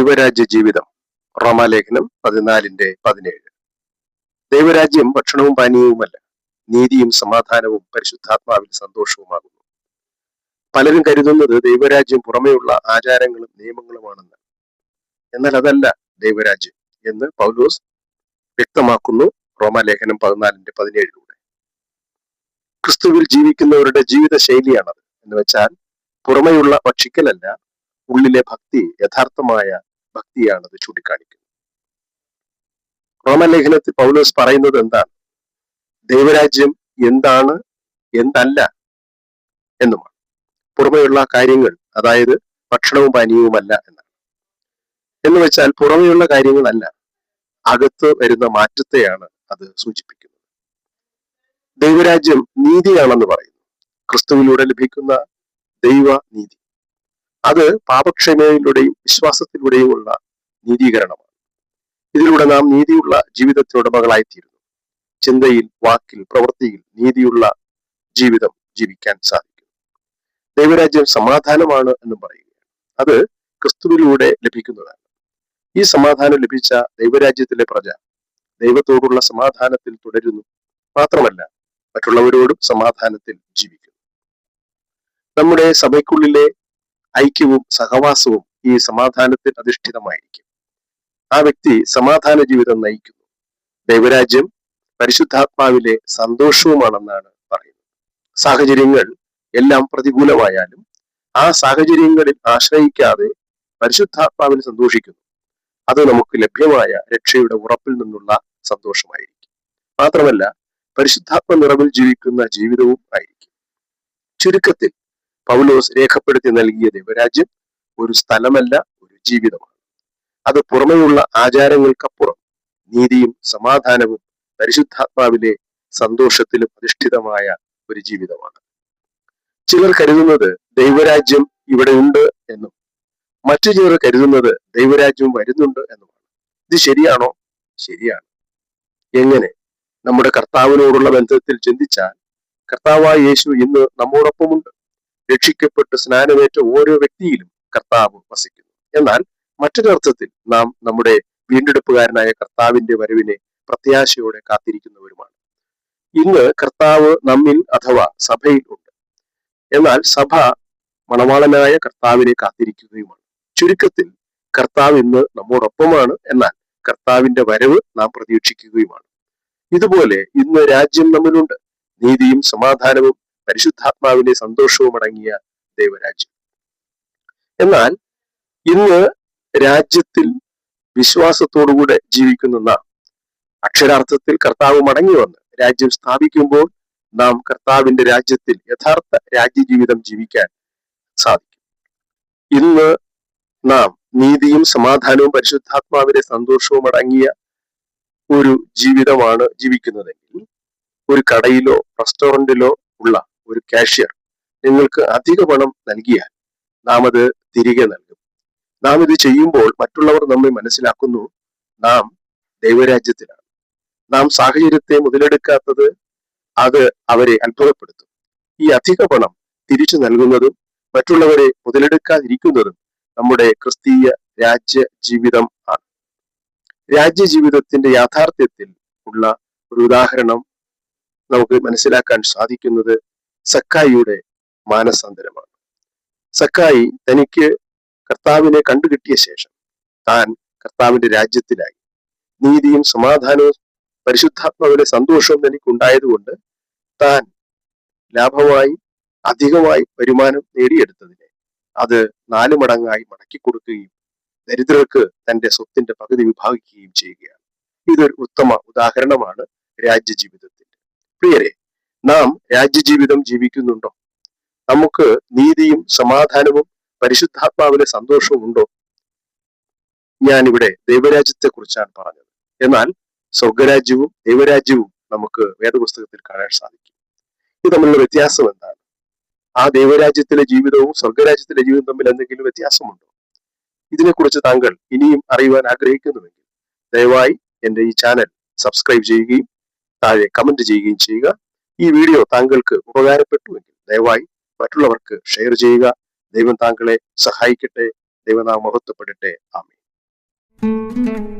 ദൈവരാജ്യ ജീവിതം. റോമാലേഖനം 14:17. ദൈവരാജ്യം ഭക്ഷണവും പാനീയവുമല്ല, നീതിയും സമാധാനവും പരിശുദ്ധാത്മാവിൽ സന്തോഷവുമാകുന്നു. പലരും കരുതുന്നത് ദൈവരാജ്യം പുറമെയുള്ള ആചാരങ്ങളും നിയമങ്ങളുമാണെന്ന്. എന്നാൽ അതല്ല ദൈവരാജ്യം എന്ന് പൗലോസ് വ്യക്തമാക്കുന്നു റോമാലേഖനം 14:17. ക്രിസ്തുവിൽ ജീവിക്കുന്നവരുടെ ജീവിത ശൈലിയാണത്. എന്ന് വെച്ചാൽ പുറമെയുള്ള ഭക്ഷിക്കലല്ല, ഉള്ളിലെ ഭക്തി, യഥാർത്ഥമായ ഭക്തിയാണത് ചൂണ്ടിക്കാണിക്കുന്നത്. റോമലേഖനത്തിൽ പൗലോസ് പറയുന്നത് എന്താണ്? ദൈവരാജ്യം എന്താണ്, എന്തല്ല എന്നുമാണ്. പുറമെയുള്ള കാര്യങ്ങൾ, അതായത് ഭക്ഷണവും പാനീയവുമല്ല എന്നാണ്. എന്ന് വെച്ചാൽ പുറമെയുള്ള കാര്യങ്ങളല്ല, അകത്ത് വരുന്ന മാറ്റത്തെയാണ് അത് സൂചിപ്പിക്കുന്നത്. ദൈവരാജ്യം നീതിയാണെന്ന് പറയുന്നു. ക്രിസ്തുവിലൂടെ ലഭിക്കുന്ന ദൈവ നീതി, അത് പാപക്ഷമയിലൂടെയും വിശ്വാസത്തിലൂടെയുമുള്ള നീതീകരണമാണ്. ഇതിലൂടെ നാം നീതിയുള്ള ജീവിതത്തിനുടമകളായിത്തീരുന്നു. ചിന്തയിൽ, വാക്കിൽ, പ്രവൃത്തിയിൽ നീതിയുള്ള ജീവിതം ജീവിക്കാൻ സാധിക്കും. ദൈവരാജ്യം സമാധാനമാണ് എന്നും പറയുകയാണ്. അത് ക്രിസ്തുവിലൂടെ ലഭിക്കുന്നതാണ്. ഈ സമാധാനം ലഭിച്ച ദൈവരാജ്യത്തിലെ പ്രജ ദൈവത്തോടുള്ള സമാധാനത്തിൽ തുടരുന്നു. മാത്രമല്ല, മറ്റുള്ളവരോടും സമാധാനത്തിൽ ജീവിക്കുന്നു. നമ്മുടെ സഭയ്ക്കുള്ളിലെ ഐക്യവും സഹവാസവും ഈ സമാധാനത്തിൽ അധിഷ്ഠിതമായിരിക്കും. ആ വ്യക്തി സമാധാന ജീവിതം നയിക്കുന്നു. ദൈവരാജ്യം പരിശുദ്ധാത്മാവിലെ സന്തോഷവുമാണെന്നാണ് പറയുന്നത്. സാഹചര്യങ്ങൾ എല്ലാം പ്രതികൂലമായാലും ആ സാഹചര്യങ്ങളിൽ ആശ്രയിക്കാതെ പരിശുദ്ധാത്മാവിൽ സന്തോഷിക്കുന്നു. അത് നമുക്ക് ലഭ്യമായ രക്ഷയുടെ ഉറപ്പിൽ നിന്നുള്ള സന്തോഷമായിരിക്കും. മാത്രമല്ല, പരിശുദ്ധാത്മ നിറവിൽ ജീവിക്കുന്ന ജീവിതവും ആയിരിക്കും. ചുരുക്കത്തിൽ പൗലോസ് രേഖപ്പെടുത്തി നൽകിയ ദൈവരാജ്യം ഒരു സ്ഥലമല്ല, ഒരു ജീവിതമാണ്. അത് പുറമെയുള്ള ആചാരങ്ങൾക്കപ്പുറം നീതിയും സമാധാനവും പരിശുദ്ധാത്മാവിലെ സന്തോഷത്തിലും അധിഷ്ഠിതമായ ഒരു ജീവിതമാണ്. ചിലർ കരുതുന്നത് ദൈവരാജ്യം ഇവിടെ ഉണ്ട് എന്നും മറ്റു ചിലർ കരുതുന്നത് ദൈവരാജ്യം വരുന്നുണ്ട് എന്നുമാണ്. ഇത് ശരിയാണോ? ശരിയാണ്. എങ്ങനെ? നമ്മുടെ കർത്താവിനോടുള്ള ബന്ധത്തിൽ ചിന്തിച്ചാൽ കർത്താവായ യേശു ഇന്ന് നമ്മോടൊപ്പമുണ്ട്. രക്ഷിക്കപ്പെട്ട് സ്നാനമേറ്റ ഓരോ വ്യക്തിയിലും കർത്താവ് വസിക്കുന്നു. എന്നാൽ മറ്റൊരർത്ഥത്തിൽ നാം നമ്മുടെ വീണ്ടെടുപ്പുകാരനായ കർത്താവിന്റെ വരവിനെ പ്രത്യാശയോടെ കാത്തിരിക്കുന്നവരുമാണ്. ഇന്ന് കർത്താവ് നമ്മിൽ അഥവാ സഭയിൽ ഉണ്ട്. എന്നാൽ സഭ മണവാളനായ കർത്താവിനെ കാത്തിരിക്കുകയുമാണ്. ചുരുക്കത്തിൽ കർത്താവ് ഇന്ന് നമ്മോടൊപ്പമാണ്. എന്നാൽ കർത്താവിന്റെ വരവ് നാം പ്രതീക്ഷിക്കുകയുമാണ്. ഇതുപോലെ ഇന്ന് രാജ്യം നമ്മിലുണ്ട്. നീതിയും സമാധാനവും പരിശുദ്ധാത്മാവിന്റെ സന്തോഷവും അടങ്ങിയ ദൈവരാജ്യം. എന്നാൽ ഇന്ന് രാജ്യത്തിൽ വിശ്വാസത്തോടുകൂടെ ജീവിക്കുന്ന നാം, അക്ഷരാർത്ഥത്തിൽ കർത്താവ് മടങ്ങി വന്ന് രാജ്യം സ്ഥാപിക്കുമ്പോൾ നാം കർത്താവിന്റെ രാജ്യത്തിൽ യഥാർത്ഥ രാജ്യജീവിതം ജീവിക്കാൻ സാധിക്കും. ഇന്ന് നാം നീതിയും സമാധാനവും പരിശുദ്ധാത്മാവിന്റെ സന്തോഷവും അടങ്ങിയ ഒരു ജീവിതമാണ് ജീവിക്കുന്നതെങ്കിൽ, ഒരു കടയിലോ റെസ്റ്റോറന്റിലോ ഉള്ള ഒരു കാഷ്യർ നിങ്ങൾക്ക് അധിക പണം നൽകിയാൽ നാം അത് തിരികെ നൽകും. നാം ഇത് ചെയ്യുമ്പോൾ മറ്റുള്ളവർ നമ്മെ മനസ്സിലാക്കുന്നു, നാം ദൈവരാജ്യത്തിലാണ്. നാം സാഹചര്യത്തെ മുതലെടുക്കാത്തത് അത് അവരെ അത്ഭുതപ്പെടുത്തും. ഈ അധിക പണം തിരിച്ചു നൽകുന്നതും മറ്റുള്ളവരെ മുതലെടുക്കാതിരിക്കുന്നതും നമ്മുടെ ക്രിസ്തീയ രാജ്യ ജീവിതം ആണ്. രാജ്യജീവിതത്തിന്റെ യാഥാർത്ഥ്യത്തിൽ ഉള്ള ഒരു ഉദാഹരണം നമുക്ക് മനസ്സിലാക്കാൻ സാധിക്കുന്നത് സക്കായിയുടെ മാനസാന്തരമാണ്. സക്കായി തനിക്ക് കർത്താവിനെ കണ്ടുകിട്ടിയ ശേഷം താൻ കർത്താവിന്റെ രാജ്യത്തിലായി. നീതിയും സമാധാനവും പരിശുദ്ധാത്മാവിന്റെ സന്തോഷവും തനിക്കുണ്ടായതുകൊണ്ട് താൻ ലാഭമായി അധികമായി വരുമാനം നേടിയെടുത്തതിനെ അത് 4 മടങ്ങായി മടക്കി കൊടുക്കുകയും ദരിദ്രർക്ക് തന്റെ സ്വത്തിന്റെ പകുതി വിഭാഗിക്കുകയും ചെയ്യുകയാണ്. ഇതൊരു ഉത്തമ ഉദാഹരണമാണ് രാജ്യജീവിതത്തിന്റെ. പ്രിയരെ, നാം രാജ്യജീവിതം ജീവിക്കുന്നുണ്ടോ? നമുക്ക് നീതിയും സമാധാനവും പരിശുദ്ധാത്മാവിലെ സന്തോഷവും ഉണ്ടോ? ഞാനിവിടെ ദൈവരാജ്യത്തെ കുറിച്ചാണ് പറഞ്ഞത്. എന്നാൽ സ്വർഗരാജ്യവും ദൈവരാജ്യവും നമുക്ക് വേദപുസ്തകത്തിൽ കാണാൻ സാധിക്കും. ഇത് തമ്മിലുള്ള വ്യത്യാസം എന്താണ്? ആ ദൈവരാജ്യത്തിലെ ജീവിതവും സ്വർഗരാജ്യത്തിലെ ജീവിതവും തമ്മിൽ എന്തെങ്കിലും വ്യത്യാസമുണ്ടോ? ഇതിനെക്കുറിച്ച് താങ്കൾ ഇനിയും അറിയുവാൻ ആഗ്രഹിക്കുന്നുവെങ്കിൽ ദയവായി എൻ്റെ ഈ ചാനൽ സബ്സ്ക്രൈബ് ചെയ്യുകയും താഴെ കമന്റ് ചെയ്യുകയും ചെയ്യുക. ഈ വീഡിയോ താങ്കൾക്ക് ഉപകാരപ്പെട്ടുവെങ്കിൽ ദയവായി മറ്റുള്ളവർക്ക് ഷെയർ ചെയ്യുക. ദൈവം താങ്കളെ സഹായിക്കട്ടെ. ദൈവനാമം മഹത്വപ്പെടട്ടെ. ആമേൻ. you.